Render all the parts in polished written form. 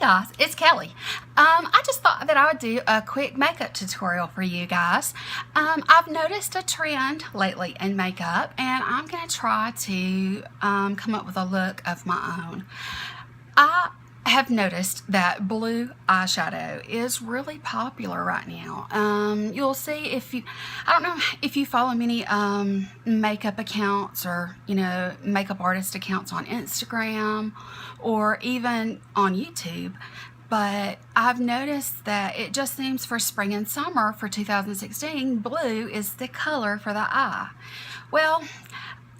guys, it's Kelly. I just thought that I would do a quick makeup tutorial for you guys. I've noticed a trend lately in makeup, and I'm going to try to come up with a look of my own. I have noticed that blue eyeshadow is really popular right now. You'll see if you, I don't know if you follow many makeup accounts or, you know, makeup artist accounts on Instagram or even on YouTube, but I've noticed that it just seems for spring and summer for 2016, blue is the color for the eye. Well,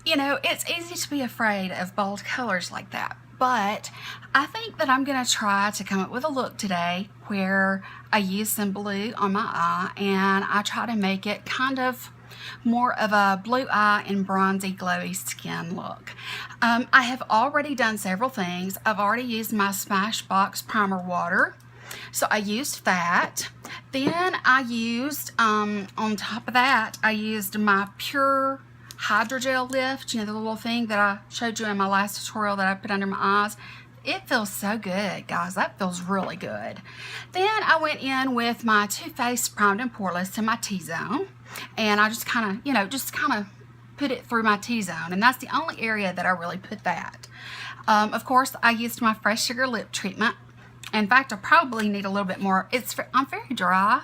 you know, it's easy to be afraid of bold colors like that. But I think that I'm going to try to come up with a look today where I use some blue on my eye and I try to make it kind of more of a blue eye and bronzy glowy skin look. I have already done several things. I've already used my Smashbox primer water. So I used that. Then I used, on top of that, I used my PUR HydraGel Lift, you know, the little thing that I showed you in my last tutorial that I put under my eyes. It feels so good, guys. That feels really good. Then I went in with my Too Faced Primed and Poreless to my T-zone, and I just kind of, you know, put it through my T-zone, and that's the only area that I really put that. Of course, I used my Fresh Sugar Lip Treatment. In fact, I probably need a little bit more. I'm very dry.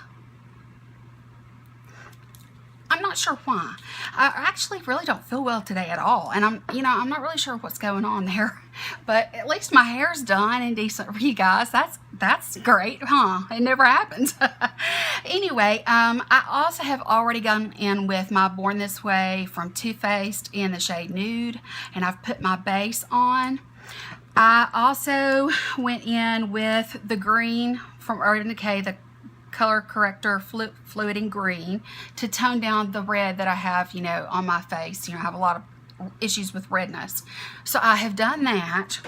I'm not sure why. I actually really don't feel well today at all, and I'm not really sure what's going on there. But at least my hair's done and decent for you guys. That's great, huh? It never happens. Anyway, I also have already gone in with my Born This Way from Too Faced in the shade Nude, and I've put my base on. I also went in with the green from Urban Decay, the color corrector fluid in green, to tone down the red that I have, you know, on my face. You know, I have a lot of issues with redness. So I have done that.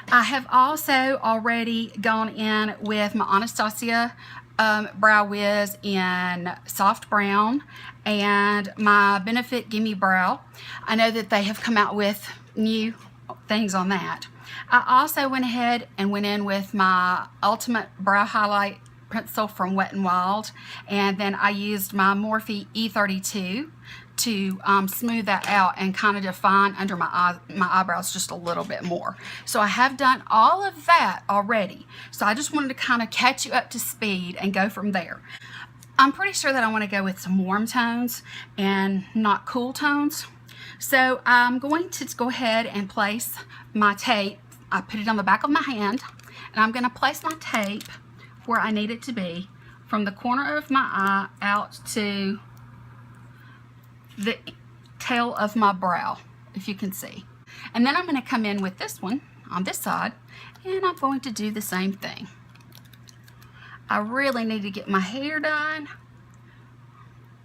I have also already gone in with my Anastasia Brow Wiz in soft brown and my Benefit gimmeBrow. I know that they have come out with new things on that. I also went ahead and went in with my Ultimate Brow Highlight pencil from Wet n Wild, and then I used my Morphe E32 to smooth that out and kind of define under my eyebrows just a little bit more. So I have done all of that already. So I just wanted to kind of catch you up to speed and go from there. I'm pretty sure that I want to go with some warm tones and not cool tones. So I'm going to go ahead and place my tape. I put it on the back of my hand, and I'm going to place my tape where I need it to be, from the corner of my eye out to the tail of my brow, if you can see. And then I'm going to come in with this one on this side, and I'm going to do the same thing. I really need to get my hair done,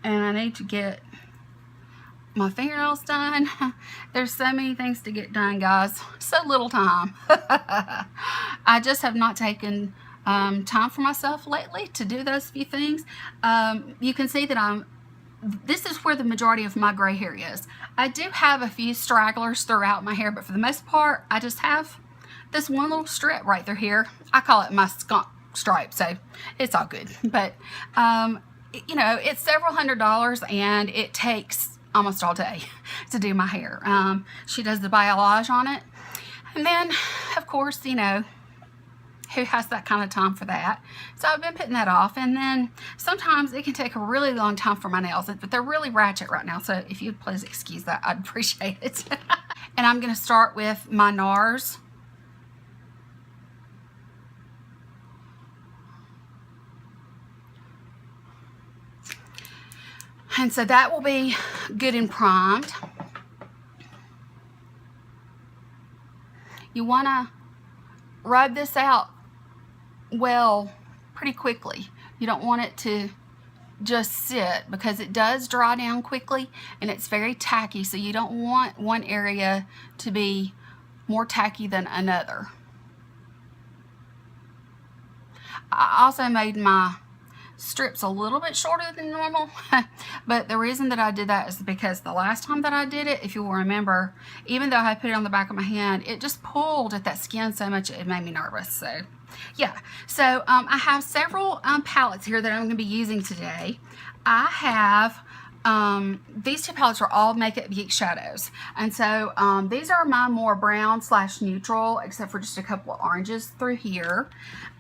and I need to get my fingernails done. There's so many things to get done, guys. So little time. I just have not taken time for myself lately to do those few things. You can see that this is where the majority of my gray hair is. I do have a few stragglers throughout my hair, but for the most part, I just have this one little strip right through here. I call it my skunk stripe, so it's all good. But, you know, it's several $100s, and it takes almost all day to do my hair. She does the balayage on it. And then, of course, you know, who has that kind of time for that? So I've been putting that off, and then sometimes it can take a really long time for my nails, but they're really ratchet right now, so if you'd please excuse that, I'd appreciate it. And I'm going to start with my Nars. And so that will be good and primed. You want to rub this out well pretty quickly. You don't want it to just sit, because it does dry down quickly and it's very tacky, so you don't want one area to be more tacky than another. I also made my strips a little bit shorter than normal. But the reason that I did that is because the last time that I did it, if you will remember, even though I put it on the back of my hand, it just pulled at that skin so much it made me nervous. So yeah, so I have several palettes here that I'm going to be using today. I have these two palettes are all Makeup Geek shadows, and so these are my more brown / neutral, except for just a couple of oranges through here.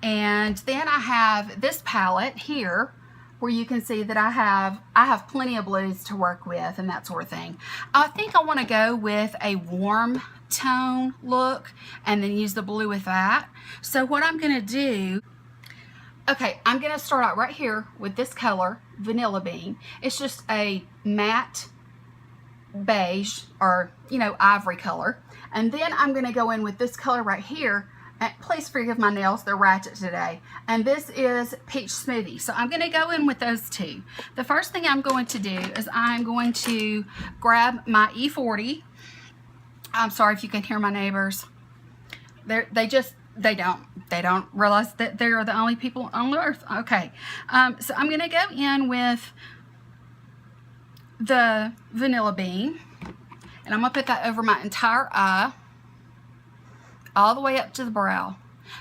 And then I have this palette here where you can see that I have plenty of blues to work with and that sort of thing. I think I want to go with a warm tone look and then use the blue with that. So what I'm going to do, okay, I'm going to start out right here with this color, Vanilla Bean. It's just a matte beige, or ivory color. And then I'm going to go in with this color right here. And please forgive my nails, they're ratchet today. And this is Peach Smoothie. So I'm going to go in with those two. The first thing I'm going to do is I'm going to grab my E40. I'm sorry if you can hear my neighbors. They don't realize that they're the only people on earth. Okay, so I'm going to go in with the Vanilla Bean, and I'm going to put that over my entire eye, all the way up to the brow,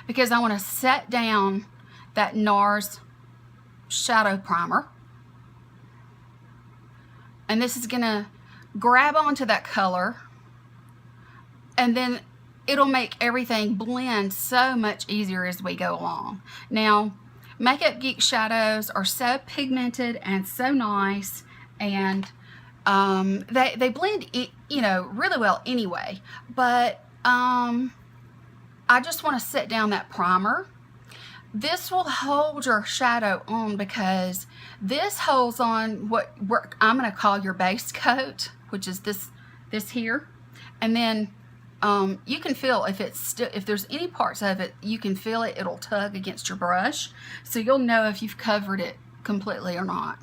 because I want to set down that Nars shadow primer. And this is going to grab onto that color, and then it'll make everything blend so much easier as we go along. Now, Makeup Geek shadows are so pigmented and so nice, and they blend, really well anyway. But I just want to set down that primer. This will hold your shadow on because this holds on what I'm going to call your base coat, which is this here, and then you can feel if there's any parts of it, you can feel it. It'll tug against your brush, so you'll know if you've covered it completely or not.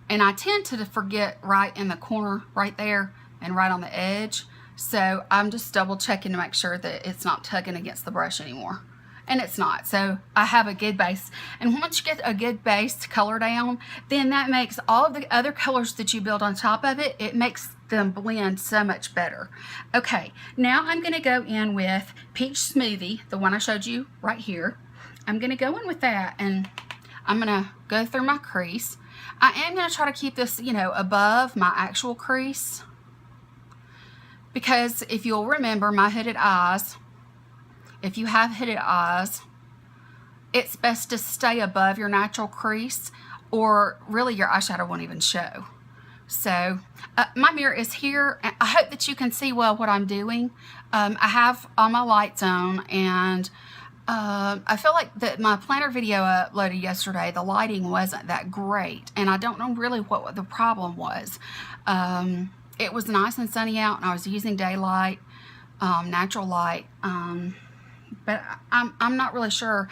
And I tend to forget right in the corner, right there, and right on the edge. So I'm just double checking to make sure that it's not tugging against the brush anymore. And it's not. So I have a good base. And once you get a good base color down, then that makes all of the other colors that you build on top of it, it makes them blend so much better. Okay, now I'm going to go in with Peach Smoothie, the one I showed you right here. I'm going to go in with that, and I'm going to go through my crease. I am going to try to keep this, above my actual crease, because if you'll remember my hooded eyes, if you have hooded eyes, it's best to stay above your natural crease, or really your eyeshadow won't even show. So my mirror is here. I hope that you can see well what I'm doing. I have all my lights on, and I feel like that my planner video I uploaded yesterday, the lighting wasn't that great, and I don't know really what the problem was. It was nice and sunny out, and I was using daylight, natural light, but I'm not really sure.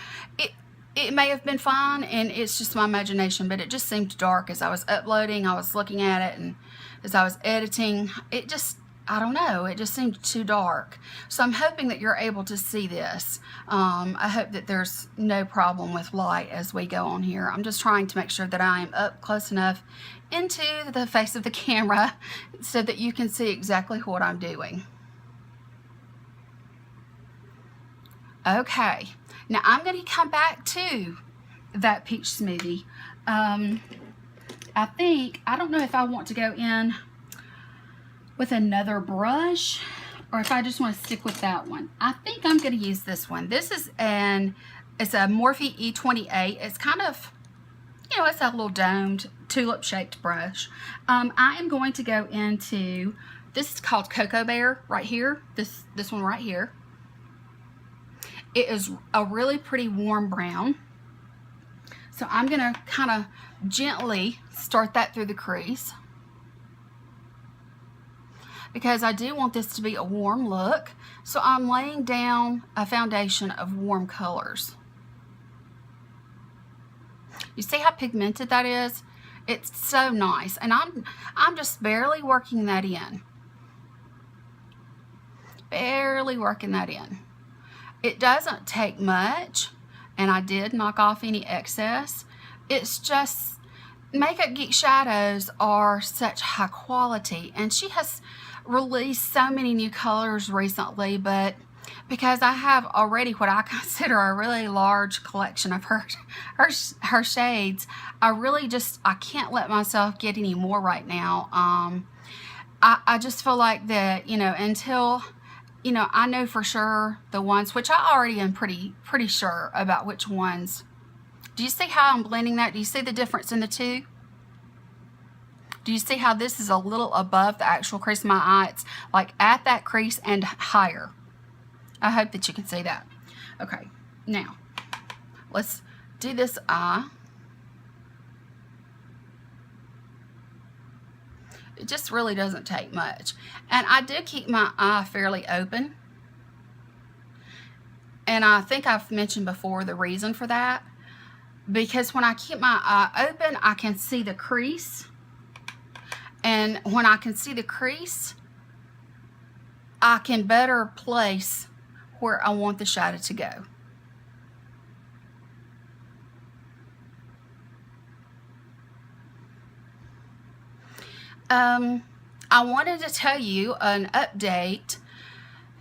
It may have been fine, and it's just my imagination, but it just seemed dark as I was uploading. I was looking at it, and as I was editing, it just, I don't know, it just seemed too dark. So I'm hoping that you're able to see this. I hope that there's no problem with light as we go on here. I'm just trying to make sure that I am up close enough into the face of the camera so that you can see exactly what I'm doing. Okay, now I'm going to come back to that Peach Smoothie. I don't know if I want to go in with another brush or if I just want to stick with that one. I think I'm going to use this one. This is it's a Morphe E28. It's kind of, it's a little domed tulip shaped brush. I am going to go into, this is called Cocoa Bear right here, this one right here. It is a really pretty warm brown. So I'm going to kind of gently start that through the crease, because I do want this to be a warm look. So I'm laying down a foundation of warm colors. You see how pigmented that is? It's so nice. And I'm just barely working that in. Barely working that in. It doesn't take much, and I did knock off any excess. It's just, Makeup Geek shadows are such high quality, and she has released so many new colors recently, but because I have already what I consider a really large collection of her shades, I can't let myself get any more right now. I just feel like that, you know, until, you know, I know for sure the ones, which I already am pretty sure about which ones. Do you see how I'm blending that? Do you see the difference in the two? Do you see how this is a little above the actual crease of my eye? It's like at that crease and higher. I hope that you can see that. Okay, now let's do this eye. It just really doesn't take much. And I do keep my eye fairly open. And I think I've mentioned before the reason for that. Because when I keep my eye open, I can see the crease. And when I can see the crease, I can better place where I want the shadow to go. I wanted to tell you an update.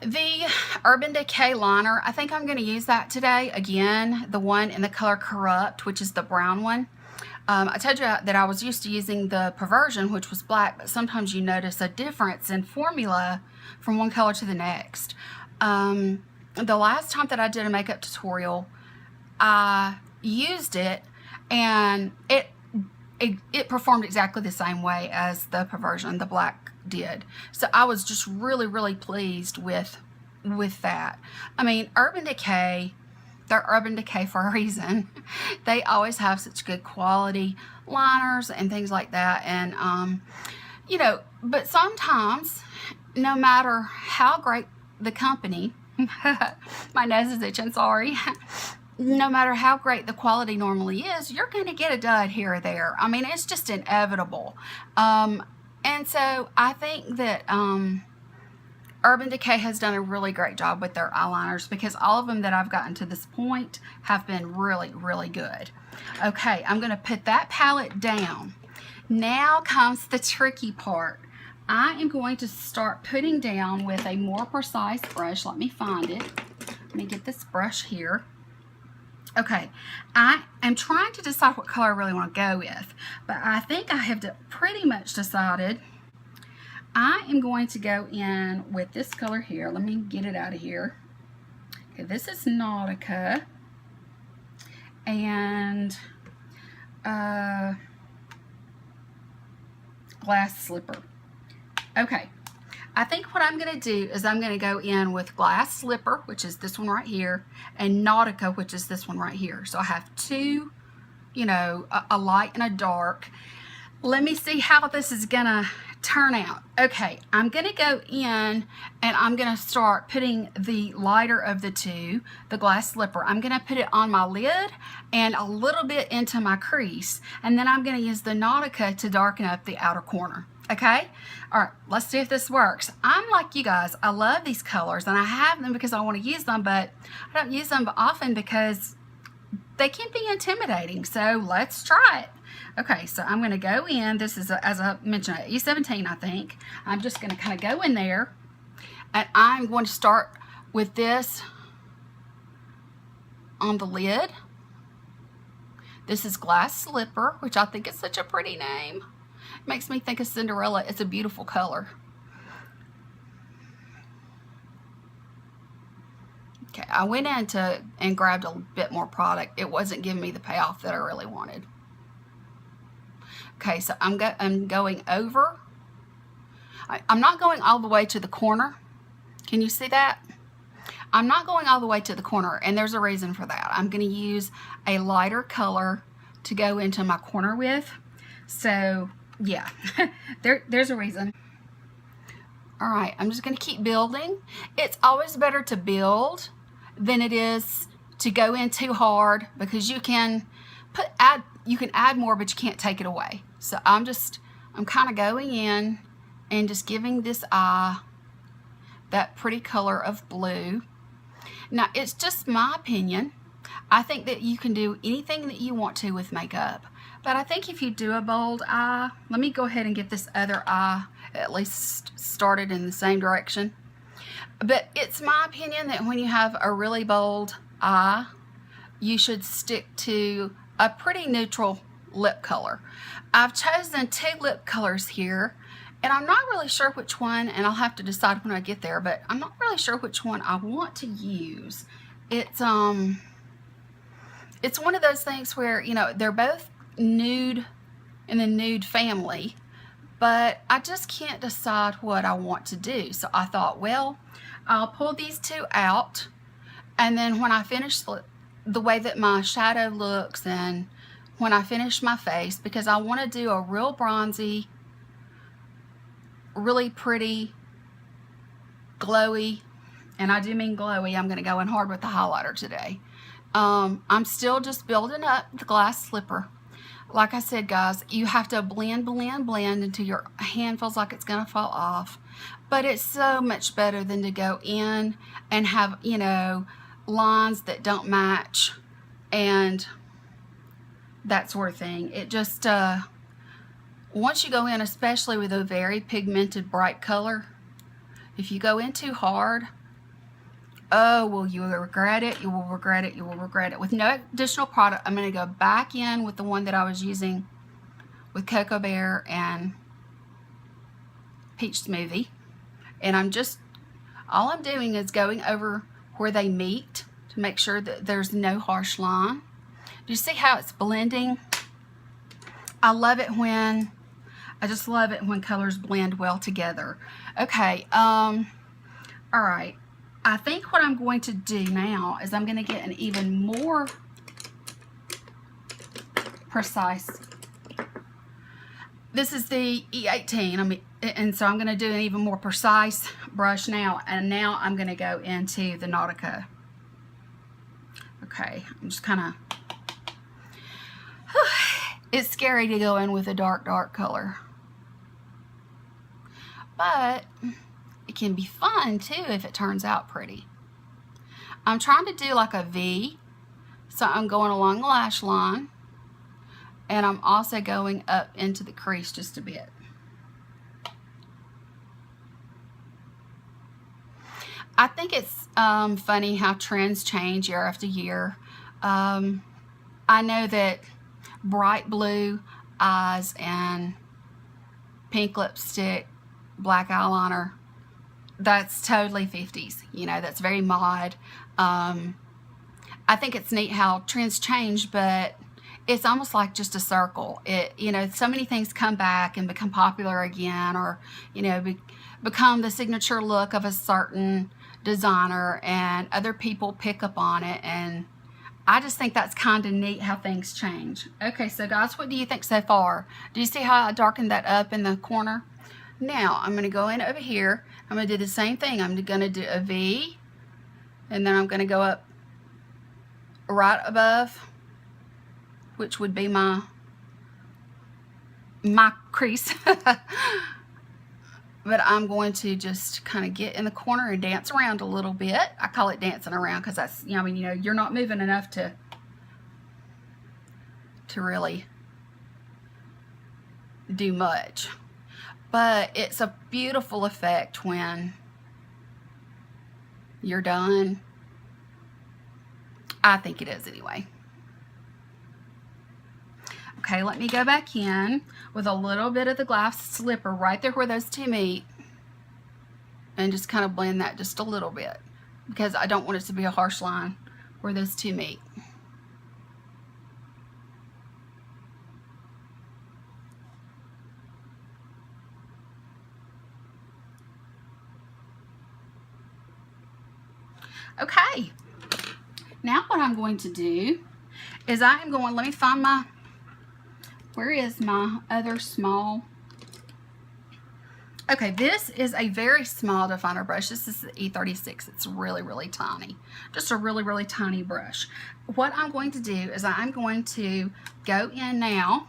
The Urban Decay liner, I think I'm going to use that today. Again, the one in the color Corrupt, which is the brown one. I told you that I was used to using the Perversion, which was black, but sometimes you notice a difference in formula from one color to the next. The last time that I did a makeup tutorial, I used it, and it performed exactly the same way as the Perversion, the black, did. So I was just really pleased with that. I mean, Urban Decay, they're Urban Decay for a reason. They always have such good quality liners and things like that. And you know, but sometimes, no matter how great the company, my nose is itching, sorry. No matter how great the quality normally is, you're going to get a dud here or there. I mean, it's just inevitable. And so I think that Urban Decay has done a really great job with their eyeliners, because all of them that I've gotten to this point have been really good. Okay, I'm going to put that palette down. Now comes the tricky part. I am going to start putting down with a more precise brush. Let me find it. Let me get this brush here. Okay, I am trying to decide what color I really want to go with, but I think I have pretty much decided. I am going to go in with this color here. Let me get it out of here. Okay, this is Nautica, and Glass Slipper. Okay, I think what I'm going to do is I'm going to go in with Glass Slipper, which is this one right here, and Nautica, which is this one right here. So I have two, you know, a light and a dark. Let me see how this is going to turn out. Okay, I'm going to go in and I'm going to start putting the lighter of the two, the Glass Slipper. I'm going to put it on my lid and a little bit into my crease, and then I'm going to use the Nautica to darken up the outer corner. Okay, all right, let's see if this works. I'm like you guys, I love these colors, and I have them because I want to use them, but I don't use them often because they can be intimidating. So let's try it. Okay, so I'm going to go in. This is, as I mentioned, E17, I think. I'm just going to kind of go in there, and I'm going to start with this on the lid. This is Glass Slipper, which I think is such a pretty name. Makes me think of Cinderella. It's a beautiful color. Okay, I went in and grabbed a bit more product. It wasn't giving me the payoff that I really wanted. Okay, so I'm going over. I'm not going all the way to the corner. Can you see that? I'm not going all the way to the corner, and there's a reason for that. I'm going to use a lighter color to go into my corner with. So yeah, there's a reason. All right, I'm just going to keep building. It's always better to build than it is to go in too hard, because you can add more, but you can't take it away. So I'm kind of going in and just giving this eye that pretty color of blue. Now, it's just my opinion. I think that you can do anything that you want to with makeup. But I think if you do a bold eye, let me go ahead and get this other eye at least started in the same direction. But it's my opinion that when you have a really bold eye, you should stick to a pretty neutral lip color. I've chosen 2 lip colors here, and I'm not really sure which one, and I'll have to decide when I get there, but I'm not really sure which one I want to use. It's one of those things where, you know, they're both nude in the nude family, but I just can't decide what I want to do. So I thought, well, I'll pull these 2 out, and then when I finish the way that my shadow looks and when I finish my face, because I want to do a real bronzy, really pretty, glowy, and I do mean glowy. I'm going to go in hard with the highlighter today. I'm still just building up the glass slipper. Like I said, guys, you have to blend, blend, blend until your hand feels like it's going to fall off. But it's so much better than to go in and have, you know, lines that don't match and that sort of thing. It just, once you go in, especially with a very pigmented bright color, if you go in too hard, oh, well, you will regret it. You will regret it. You will regret it. With no additional product, I'm going to go back in with the one that I was using with Cocoa Bear and Peach Smoothie. And all I'm doing is going over where they meet to make sure that there's no harsh line. Do you see how it's blending? I just love it when colors blend well together. Okay, all right. I think what I'm going to do now is I'm going to get an even more precise. This is the E18, and so I'm going to do an even more precise brush now, and now I'm going to go into the Nautica. Okay, I'm just kind of, it's scary to go in with a dark color, but it can be fun too if it turns out pretty. I'm trying to do like a V, so I'm going along the lash line, and I'm also going up into the crease just a bit. I think it's funny how trends change year after year. I know that bright blue eyes and pink lipstick, black eyeliner, that's totally 50s. You know, that's very mod. I think it's neat how trends change, but it's almost like just a circle. You know, so many things come back and become popular again, or, you know, become the signature look of a certain designer, and other people pick up on it, and I just think that's kind of neat how things change. Okay, so guys, what do you think so far? Do you see how I darkened that up in the corner? Now, I'm going to go in over here. I'm going to do the same thing. I'm going to do a V, and then I'm going to go up right above, which would be my crease. But I'm going to just kind of get in the corner and dance around a little bit. I call it dancing around because that's, you know, I mean, you know, you're not moving enough to really do much. But it's a beautiful effect when you're done. I think it is anyway. Okay, let me go back in with a little bit of the glass slipper right there where those two meet, and just kind of blend that just a little bit, because I don't want it to be a harsh line where those two meet. Okay, now what I'm going to do is let me find my, where is my other small? Okay, this is a very small definer brush. This is the E36. It's really, really tiny. Just a really, really tiny brush. What I'm going to do is I'm going to go in now,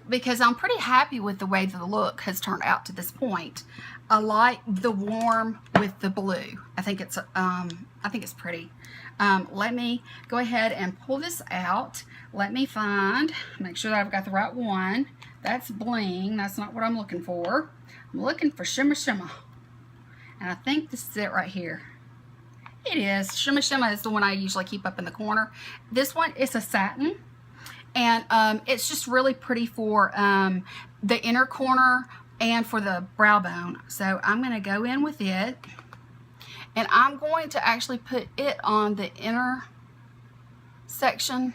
because I'm pretty happy with the way the look has turned out to this point. I like the warm with the blue. I think it's pretty. Let me go ahead and pull this out. Let me make sure that I've got the right one. That's bling. That's not what I'm looking for. I'm looking for Shimma Shimma. And I think this is it right here. It is. Shimma Shimma is the one I usually keep up in the corner. This one is a satin. And it's just really pretty for the inner corner and for the brow bone. So I'm going to go in with it. And I'm going to actually put it on the inner section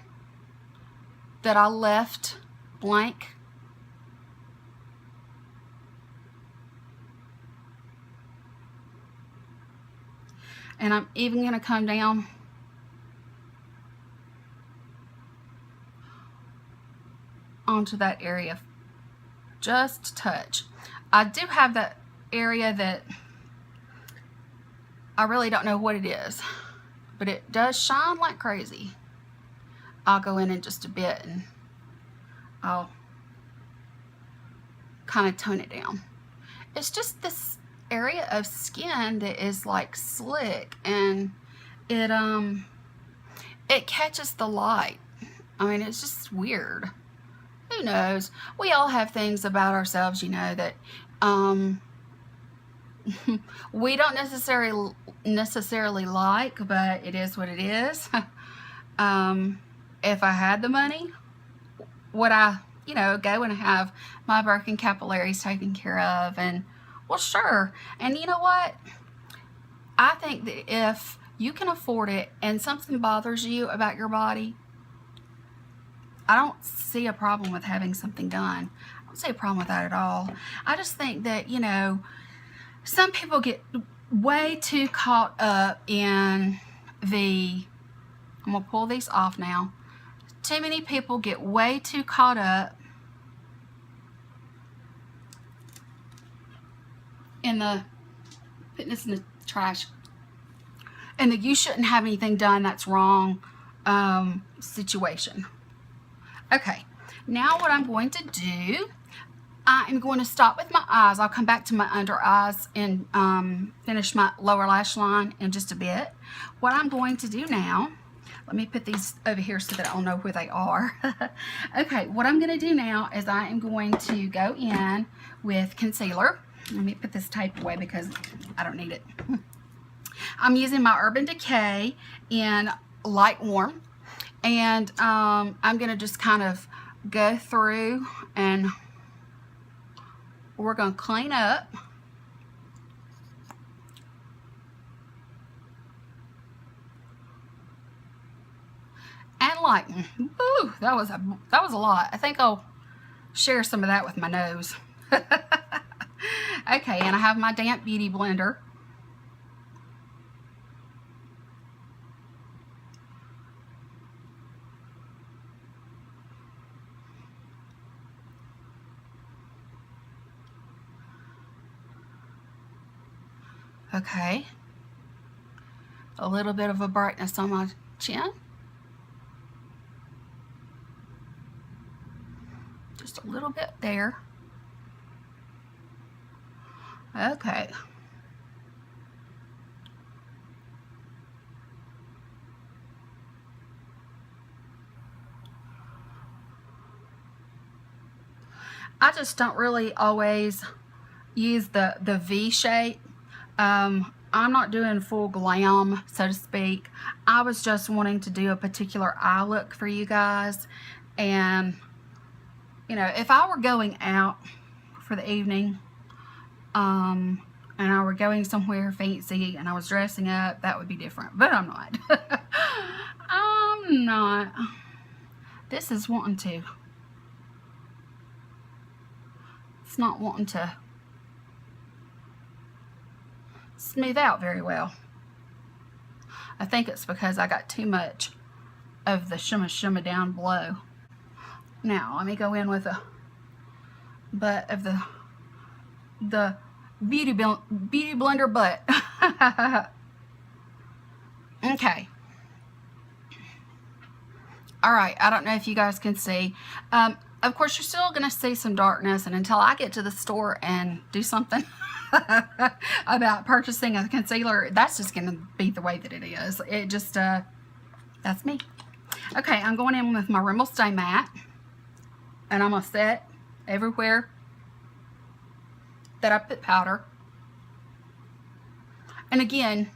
that I left blank. And I'm even going to come down onto that area just a touch. I do have that area that I really don't know what it is, but it does shine like crazy. I'll go in just a bit and I'll kind of tone it down. It's just this area of skin that is like slick, and it catches the light. I mean, it's just weird. Who knows? We all have things about ourselves, you know, that we don't necessarily like, but it is what it is. If I had the money, would I, you know, go and have my Birkin capillaries taken care of? And well, sure. And you know what? I think that if you can afford it and something bothers you about your body, I don't see a problem with having something done. I don't see a problem with that at all. I just think that, you know, some people get way too caught up in I'm going to pull these off now. Too many people get way too caught up in putting this in the trash, and that you shouldn't have anything done, that's wrong situation. Okay, now what I'm going to do, I am going to stop with my eyes. I'll come back to my under eyes and finish my lower lash line in just a bit. What I'm going to do now, let me put these over here so that I'll know where they are. Okay, what I'm going to do now is I am going to go in with concealer. Let me put this tape away because I don't need it. I'm using my Urban Decay in light warm. And I'm going to just kind of go through and we're going to clean up. And lighten. Ooh, that was a lot. I think I'll share some of that with my nose. Okay, and I have my damp beauty blender. Okay, a little bit of a brightness on my chin. Just a little bit there. Okay. I just don't really always use the V shape. I'm not doing full glam, so to speak. I was just wanting to do a particular eye look for you guys. And, you know, if I were going out for the evening, and I were going somewhere fancy and I was dressing up, that would be different. But I'm not. I'm not. This is wanting to. It's not wanting to smooth out very well. I think it's because I got too much of the shimma shimma down below. Now let me go in with a butt of the beauty blender butt. Okay. All right, I don't know if you guys can see. Of course, you're still going to see some darkness, and until I get to the store and do something, about purchasing a concealer. That's just going to be the way that it is. It just, that's me. Okay, I'm going in with my Rimmel Stay Matte, and I'm going to set everywhere that I put powder. And again,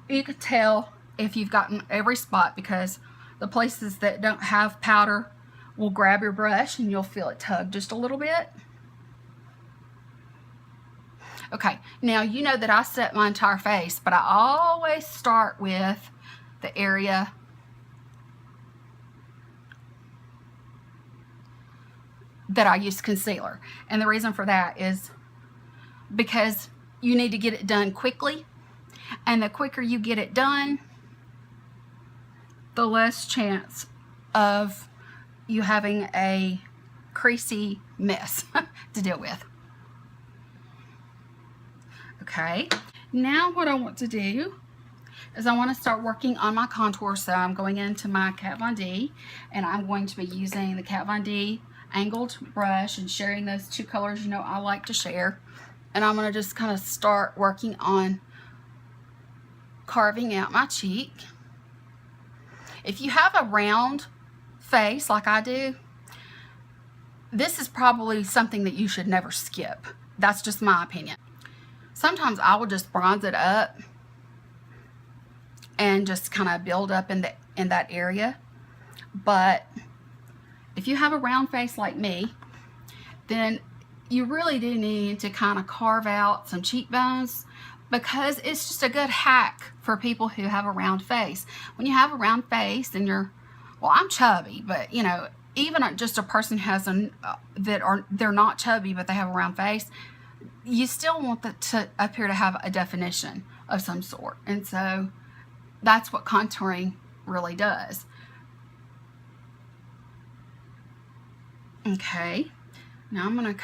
you could tell if you've gotten every spot, because the places that don't have powder will grab your brush and you'll feel it tug just a little bit. Okay, now you know that I set my entire face, but I always start with the area that I use concealer. And the reason for that is because you need to get it done quickly, and the quicker you get it done, the less chance of you having a creasy mess to deal with. Okay, now what I want to do is I want to start working on my contour. So I'm going into my Kat Von D, and I'm going to be using the Kat Von D angled brush and sharing those two colors, you know, I like to share. And I'm going to just kind of start working on carving out my cheek. If you have a round face like I do, this is probably something that you should never skip. That's just my opinion. Sometimes I will just bronze it up and just kind of build up in that area. But if you have a round face like me, then you really do need to kind of carve out some cheekbones, because it's just a good hack for people who have a round face. When you have a round face and you're, well, I'm chubby, but you know, even just a person who has they're not chubby but they have a round face, you still want that to appear to have a definition of some sort. And so that's what contouring really does. Okay, now I'm going to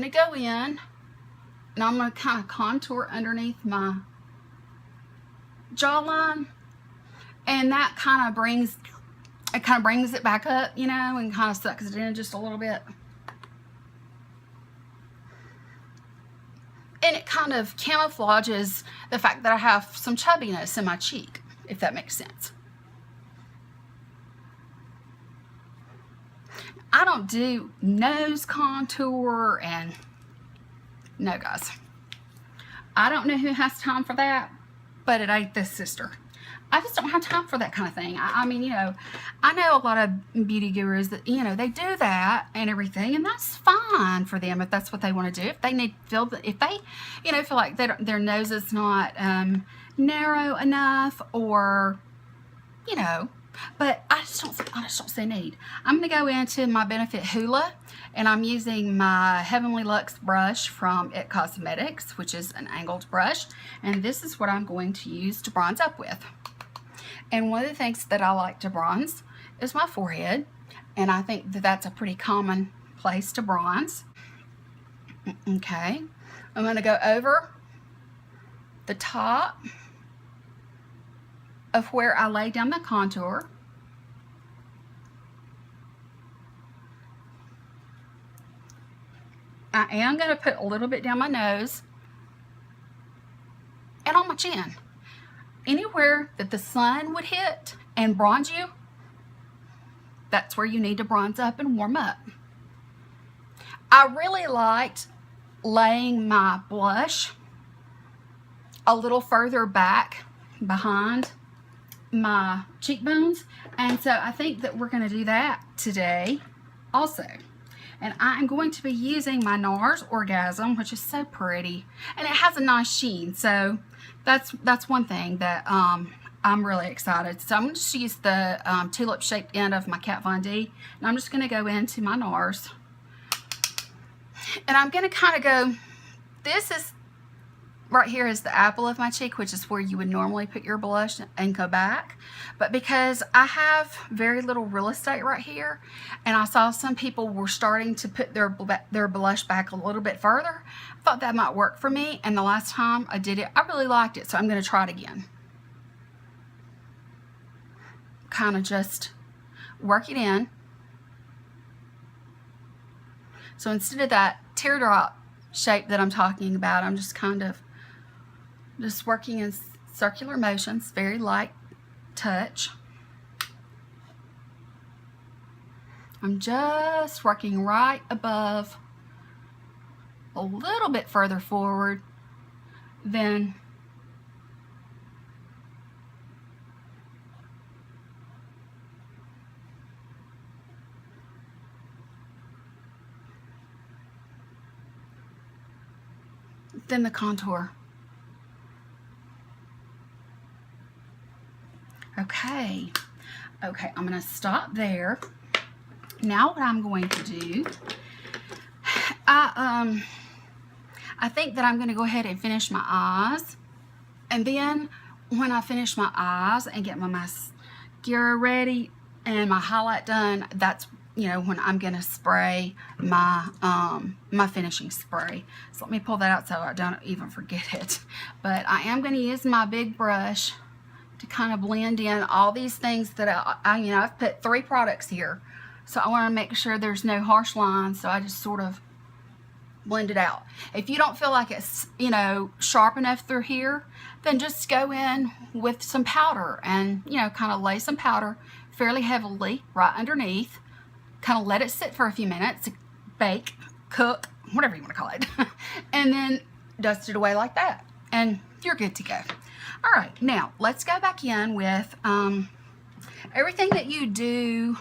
go in and I'm going to kind of contour underneath my jawline, and that kind of brings it back up, you know, and kind of sucks it in just a little bit. And it kind of camouflages the fact that I have some chubbiness in my cheek, if that makes sense. I don't do nose contour, and no, guys, I don't know who has time for that, but it ain't this sister. I just don't have time for that kind of thing. I mean, you know, I know a lot of beauty gurus that, you know, they do that and everything, and that's fine for them if that's what they want to do. If they if they, you know, feel like their nose is not narrow enough, or, you know. But I just don't see need. I'm going to go into my Benefit Hoola, and I'm using my Heavenly Luxe brush from It Cosmetics, which is an angled brush. And this is what I'm going to use to bronze up with. And one of the things that I like to bronze is my forehead. And I think that that's a pretty common place to bronze. Okay. I'm going to go over the top of where I lay down the contour. I am going to put a little bit down my nose and on my chin. Anywhere that the sun would hit and bronze you, that's where you need to bronze up and warm up. I really liked laying my blush a little further back behind my cheekbones, and so I think that we're going to do that today also. And I'm going to be using my Nars Orgasm, which is so pretty, and it has a nice sheen, so that's one thing that I'm really excited. So I'm going to just use the tulip shaped end of my Kat Von D, and I'm just going to go into my Nars, and I'm going to kind of go, this is right here is the apple of my cheek, which is where you would normally put your blush and go back. But because I have very little real estate right here, and I saw some people were starting to put their blush back a little bit further, I thought that might work for me. And the last time I did it, I really liked it. So I'm going to try it again. Kind of just work it in. So instead of that teardrop shape that I'm talking about. I'm just kind of just working in circular motions, very light touch. I'm just working right above, a little bit further forward than the contour. Okay, I'm gonna stop there. Now what I'm going to do, I think that I'm gonna go ahead and finish my eyes, and then when I finish my eyes and get my mascara ready and my highlight done, that's, you know, when I'm gonna spray my my finishing spray. So let me pull that out so I don't even forget it. But I am gonna use my big brush to kind of blend in all these things that I you know, I've put 3 products here. So I want to make sure there's no harsh lines, so I just sort of blend it out. If you don't feel like it's, you know, sharp enough through here, then just go in with some powder and, you know, kind of lay some powder fairly heavily right underneath. Kind of let it sit for a few minutes, bake, cook, whatever you want to call it, and then dust it away like that, and you're good to go. All right, now let's go back in with everything that you do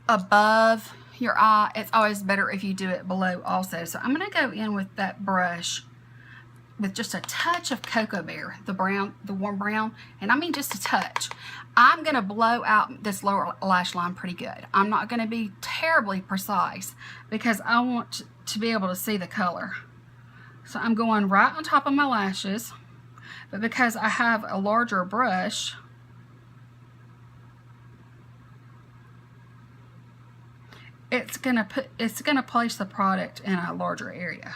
above your eye. It's always better if you do it below also. So I'm going to go in with that brush with just a touch of Cocoa Bear, the brown, the warm brown, and I mean just a touch. I'm going to blow out this lower lash line pretty good. I'm not going to be terribly precise because I want to be able to see the color. So I'm going right on top of my lashes, but because I have a larger brush, it's gonna place the product in a larger area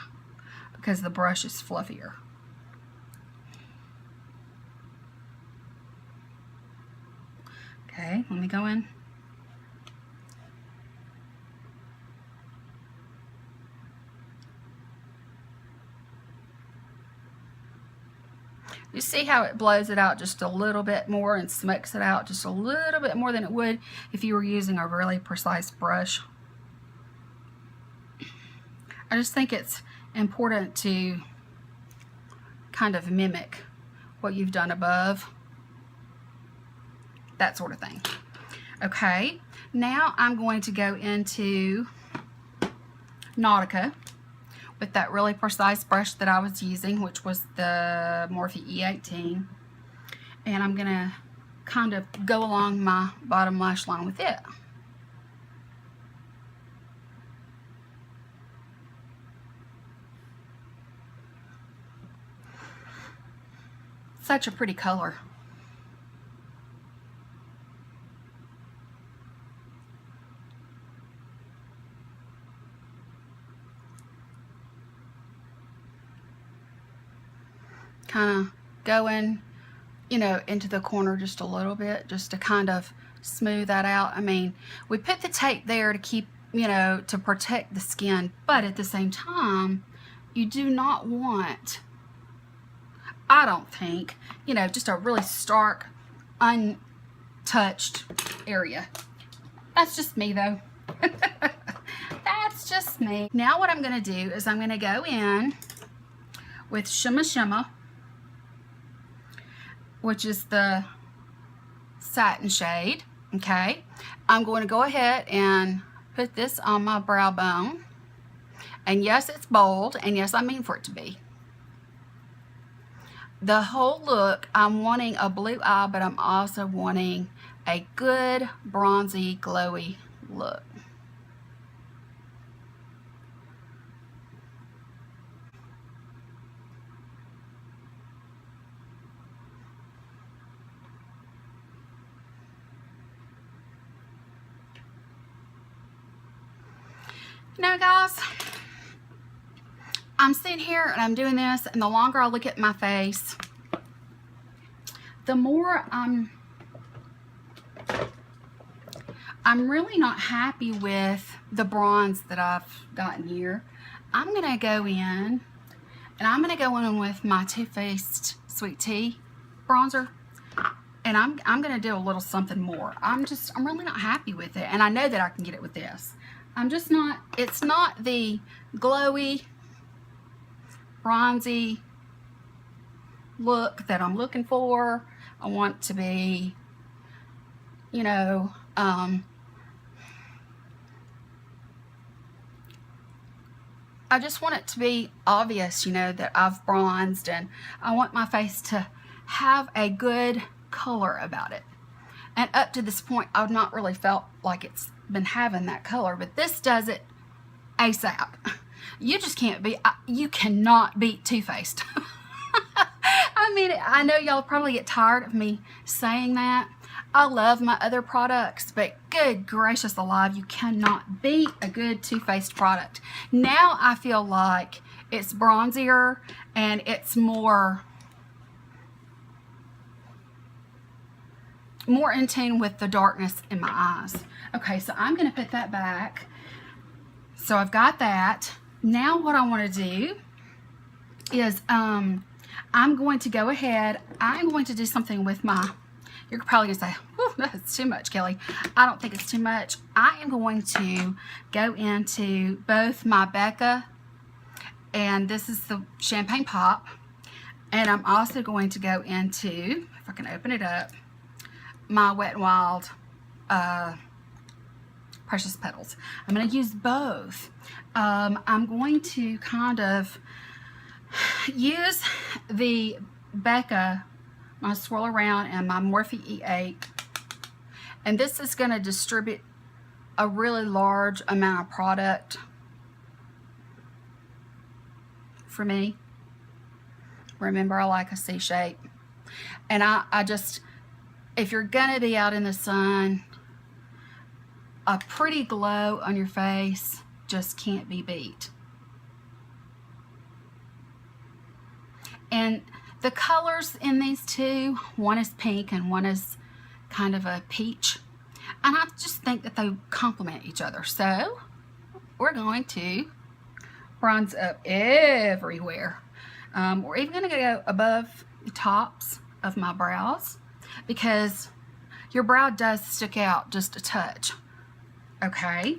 because the brush is fluffier. Okay, let me go in. You see how it blows it out just a little bit more and smokes it out just a little bit more than it would if you were using a really precise brush. I just think it's important to kind of mimic what you've done above, that sort of thing. Okay, now I'm going to go into Nautica with that really precise brush that I was using, which was the Morphe E18, and I'm gonna kind of go along my bottom lash line with it. Such a pretty color. Kind of going, you know, into the corner just a little bit, just to kind of smooth that out. I mean, we put the tape there to keep, you know, to protect the skin, but at the same time, you do not want, I don't think, you know, just a really stark, untouched area. That's just me though. That's just me. Now what I'm going to do is I'm going to go in with Shimma, which is the satin shade. Okay, I'm going to go ahead and put this on my brow bone, and yes, it's bold, and yes, I mean for it to be. The whole look, I'm wanting a blue eye, but I'm also wanting a good bronzy, glowy look. Now guys, I'm sitting here and I'm doing this, and the longer I look at my face, the more I'm really not happy with the bronze that I've gotten here, I'm going to go in, and I'm going to go in with my Too Faced Sweet Tea bronzer. And I'm going to do a little something more. I'm really not happy with it. And I know that I can get it with this. I'm just not, it's not the glowy, bronzy look that I'm looking for. I want to be, you know, I just want it to be obvious, you know, that I've bronzed, and I want my face to have a good color about it. And up to this point, I've not really felt like it's been having that color, but this does it ASAP. You just can't beat, you cannot beat Too Faced. I mean, I know y'all probably get tired of me saying that. I love my other products, but good gracious alive, you cannot beat a good Too Faced product. Now I feel like it's bronzier and it's more in tune with the darkness in my eyes. Okay, so I'm going to put that back. So I've got that. Now what I want to do is I'm going to go ahead. I'm going to do something with my, you're probably going to say, whew, that's too much, Kelly. I don't think it's too much. I am going to go into both my Becca, and this is the Champagne Pop, and I'm also going to go into, if I can open it up, my Wet n Wild Precious Petals. I'm going to use both. I'm going to kind of use the Becca, my Swirl Around, and my Morphe E8, and this is going to distribute a really large amount of product for me. Remember, I like a C shape, and I just, if you're gonna be out in the sun, a pretty glow on your face just can't be beat. And the colors in these two, one is pink and one is kind of a peach, and I just think that they complement each other. So we're going to bronze up everywhere. We're even going to go above the tops of my brows, because your brow does stick out just a touch. Okay,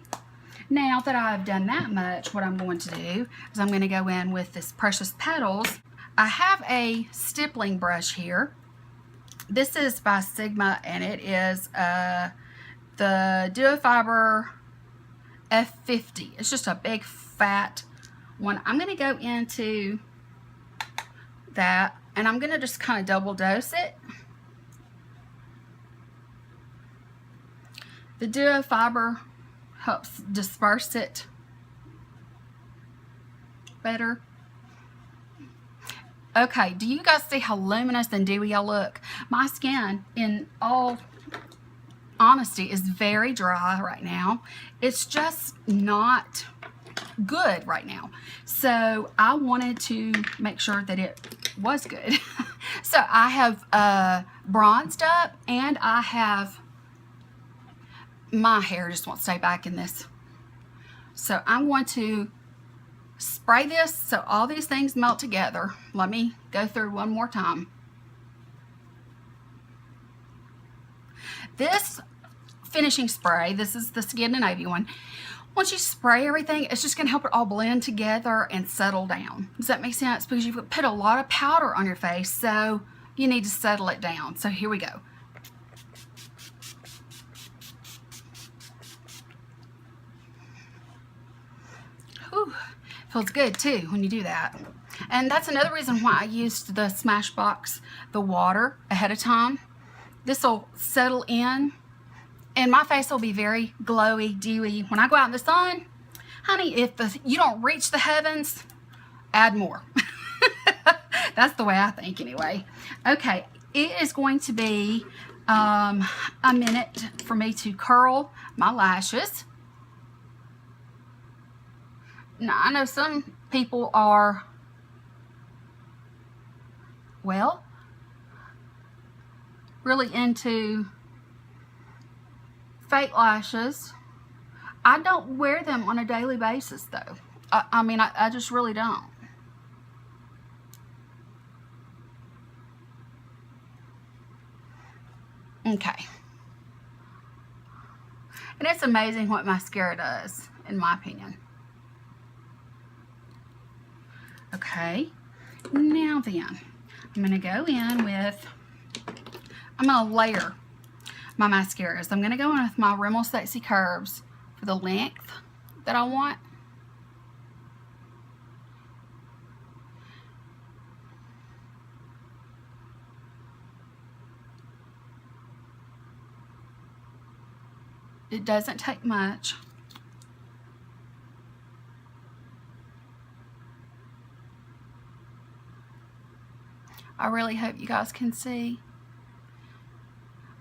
now that I've done that much, what I'm going to do is I'm going to go in with this Precious Petals. I have a stippling brush here. This is by Sigma, and it is the Duo Fiber F50. It's just a big fat one. I'm going to go into that, and I'm going to just kind of double dose it. The Duo Fiber helps disperse it better. Okay, do you guys see how luminous and dewy I look? My skin, in all honesty, is very dry right now. It's just not good right now. So I wanted to make sure that it was good. So I have bronzed up, and I have, my hair just won't stay back in this. So I'm going to spray this so all these things melt together. Let me go through one more time. This finishing spray, this is the Skin and Navy one. Once you spray everything, it's just going to help it all blend together and settle down. Does that make sense? Because you've put a lot of powder on your face, so you need to settle it down. So here we go. Whew. Feels good too when you do that. And that's another reason why I used the Smashbox, the water, ahead of time. This will settle in, and my face will be very glowy, dewy. When I go out in the sun, honey, if you don't reach the heavens, add more. That's the way I think anyway. Okay, it is going to be a minute for me to curl my lashes. Now, I know some people are, well, really into fake lashes. I don't wear them on a daily basis though. I mean, I just really don't. Okay. And it's amazing what mascara does, in my opinion. Okay. Now then, I'm going to go in with, I'm going to layer my mascaras. I'm going to go in with my Rimmel Sexy Curves for the length that I want. It doesn't take much. I really hope you guys can see.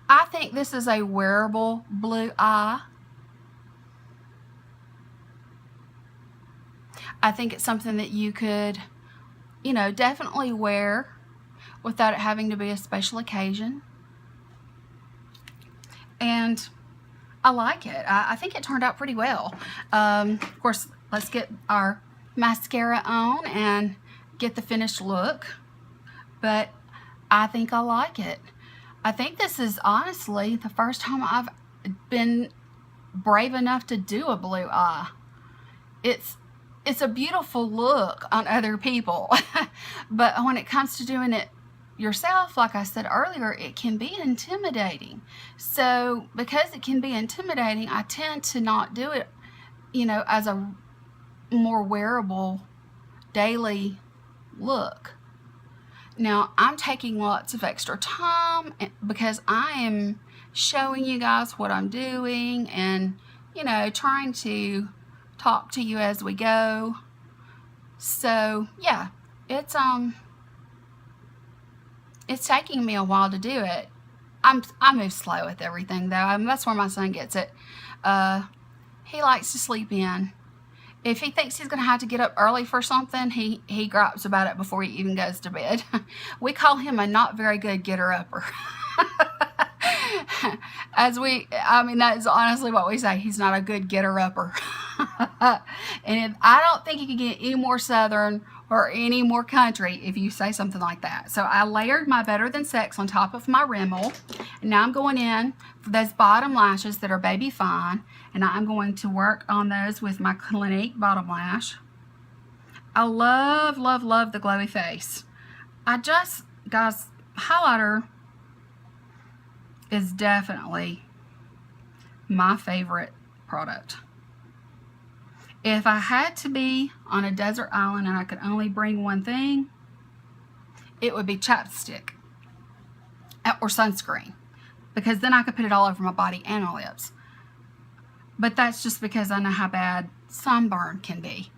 I think this is a wearable blue eye. I think it's something that you could, you know, definitely wear without it having to be a special occasion. And I like it. I think it turned out pretty well. Of course, let's get our mascara on and get the finished look. But I think I like it. I think this is honestly the first time I've been brave enough to do a blue eye. It's a beautiful look on other people. But when it comes to doing it yourself, like I said earlier, it can be intimidating. So because it can be intimidating, I tend to not do it, you know, as a more wearable daily look. Now, I'm taking lots of extra time because I am showing you guys what I'm doing and, you know, trying to talk to you as we go. So, yeah, it's taking me a while to do it. I move slow with everything, though. That's where my son gets it. He likes to sleep in. If he thinks he's going to have to get up early for something, he gripes about it before he even goes to bed. We call him a not very good getter-upper. I mean, that is honestly what we say. He's not a good getter-upper. And I don't think you can get any more Southern or any more country if you say something like that. So I layered my Better Than Sex on top of my Rimmel. And now I'm going in for those bottom lashes that are baby fine. And I'm going to work on those with my Clinique bottom lash. I love, love, love the glowy face. Guys, highlighter is definitely my favorite product. If I had to be on a desert island and I could only bring one thing, it would be chapstick or sunscreen, because then I could put it all over my body and my lips. But that's just because I know how bad sunburn can be.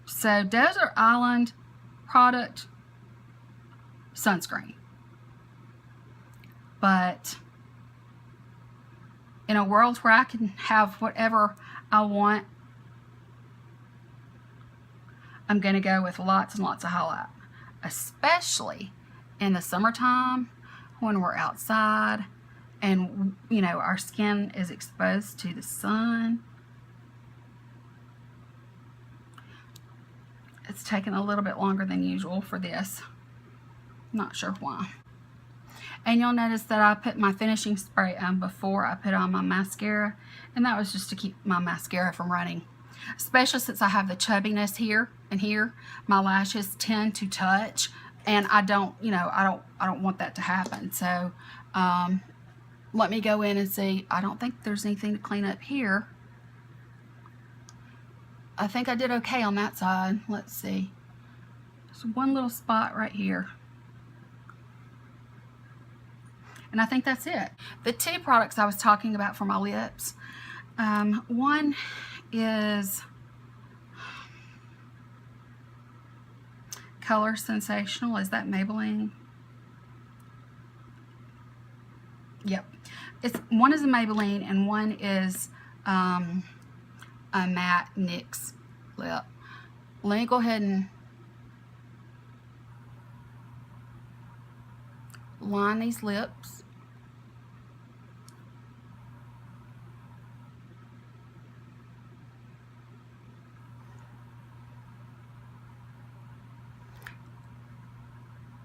So desert island product, sunscreen. But in a world where I can have whatever I want, I'm going to go with lots and lots of highlight, especially in the summertime when we're outside and, you know, our skin is exposed to the sun. It's taken a little bit longer than usual for this. Not sure why. And you'll notice that I put my finishing spray on before I put on my mascara, and that was just to keep my mascara from running. Especially since I have the chubbiness here and here, my lashes tend to touch, and I don't, you know, I don't want that to happen. So let me go in and see. I don't think there's anything to clean up here. I think I did okay on that side. Let's see. There's one little spot right here. And I think that's it. The two products I was talking about for my lips, one is Color Sensational. Is that Maybelline? Yep. One is a Maybelline and one is a matte NYX lip. Let me go ahead and line these lips.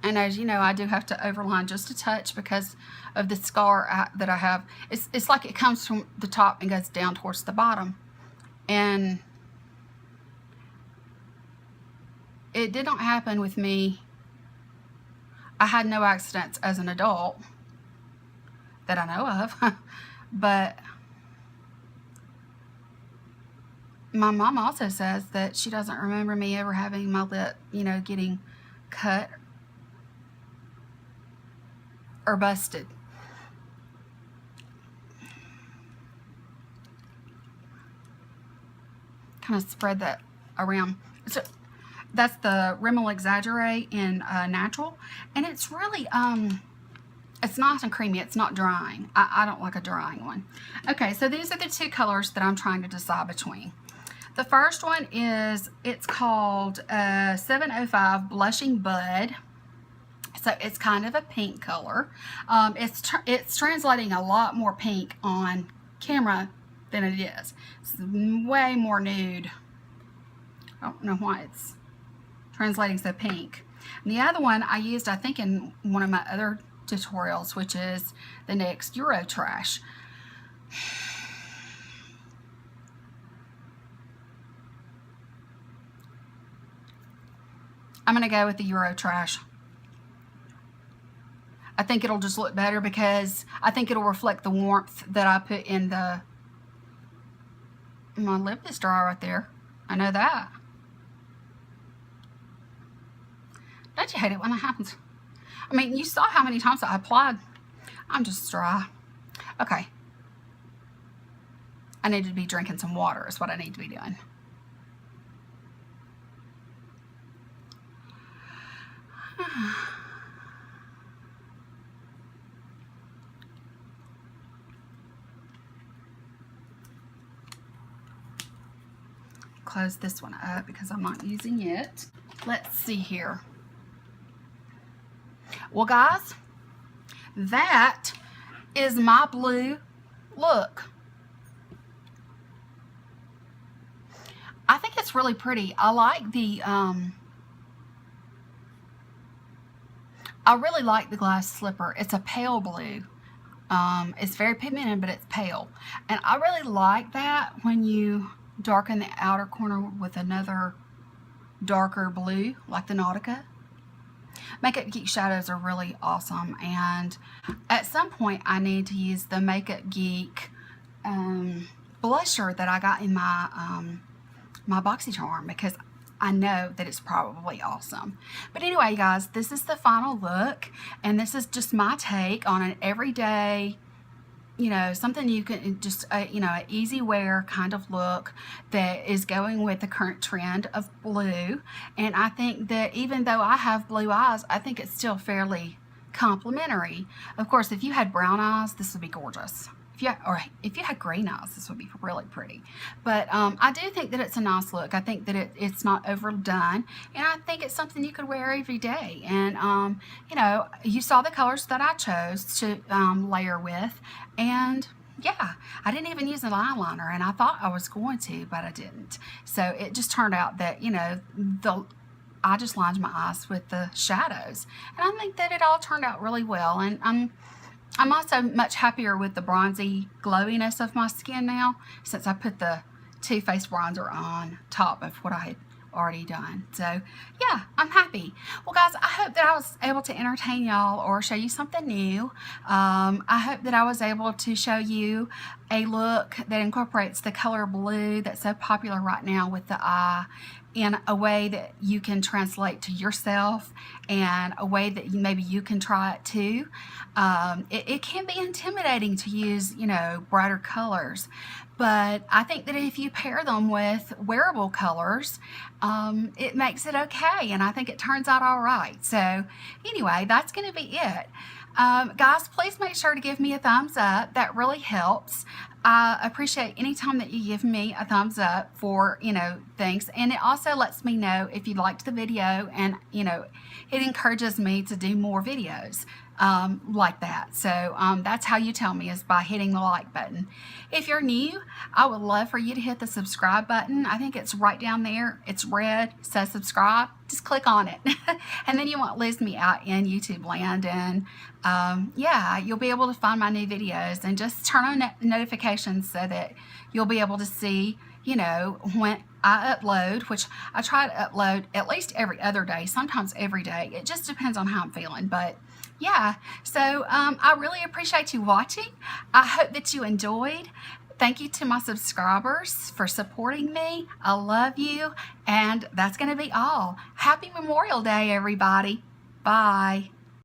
And as you know, I do have to overline just a touch because of the scar that I have. It's like it comes from the top and goes down towards the bottom. And it did not happen with me. I had no accidents as an adult that I know of. But my mom also says that she doesn't remember me ever having my lip, you know, getting cut or busted. Kind of spread that around. So that's the Rimmel Exaggerate in Natural, and it's really it's nice and creamy. It's not drying. I don't like a drying one. Okay, so these are the two colors that I'm trying to decide between. The first one is, it's called 705 Blushing Bud. So it's kind of a pink color. It's translating a lot more pink on camera than it is. It's way more nude. I don't know why it's translating so pink. And the other one I used, I think, in one of my other tutorials, which is the NYX Euro Trash. I'm going to go with the Euro Trash. I think it'll just look better because I think it'll reflect the warmth that I put in the... My lip is dry right there. I know that. Don't you hate it when that happens? I mean, you saw how many times I applied. I'm just dry. Okay. I need to be drinking some water is what I need to be doing. Close this one up because I'm not using it. Let's see here. Well, guys, that is my blue look. I think it's really pretty. I like the I really like the glass slipper. It's a pale blue. It's very pigmented, but it's pale. And I really like that when you darken the outer corner with another darker blue, like the Nautica. Makeup Geek shadows are really awesome, and at some point I need to use the Makeup Geek blusher that I got in my my BoxyCharm, because I know that it's probably awesome. But anyway, guys, this is the final look, and this is just my take on an everyday, you know, something you can just, you know, an easy wear kind of look that is going with the current trend of blue. And I think that even though I have blue eyes, I think it's still fairly complimentary. Of course, if you had brown eyes, this would be gorgeous. If you had green eyes, this would be really pretty. But I do think that it's a nice look. I think that it's not overdone, and I think it's something you could wear every day. And you know, you saw the colors that I chose to layer with, and yeah, I didn't even use an eyeliner, and I thought I was going to, but I didn't. So it just turned out that, you know, I just lined my eyes with the shadows, and I think that it all turned out really well. And I'm also much happier with the bronzy glowiness of my skin now, since I put the Too Faced bronzer on top of what I had already done. So yeah, I'm happy. Well, guys, I hope that I was able to entertain y'all or show you something new. I hope that I was able to show you a look that incorporates the color blue that's so popular right now with the eye, in a way that you can translate to yourself, and a way that maybe you can try it too. It can be intimidating to use, you know, brighter colors, but I think that if you pair them with wearable colors, it makes it okay, and I think it turns out all right. So anyway, that's going to be it. Guys, please make sure to give me a thumbs up. That really helps. I appreciate any time that you give me a thumbs up for, things. And it also lets me know if you liked the video, and, it encourages me to do more videos like that. So that's how you tell me, is by hitting the like button. If you're new, I would love for you to hit the subscribe button. I think it's right down there. It's red, says subscribe. Just click on it. And then you won't lose me out in YouTube land. And yeah, you'll be able to find my new videos, and just turn on notifications so that you'll be able to see, when I upload, which I try to upload at least every other day, sometimes every day. It just depends on how I'm feeling. But yeah, so I really appreciate you watching. I hope that you enjoyed. Thank you to my subscribers for supporting me. I love you. And that's going to be all. Happy Memorial Day, everybody. Bye.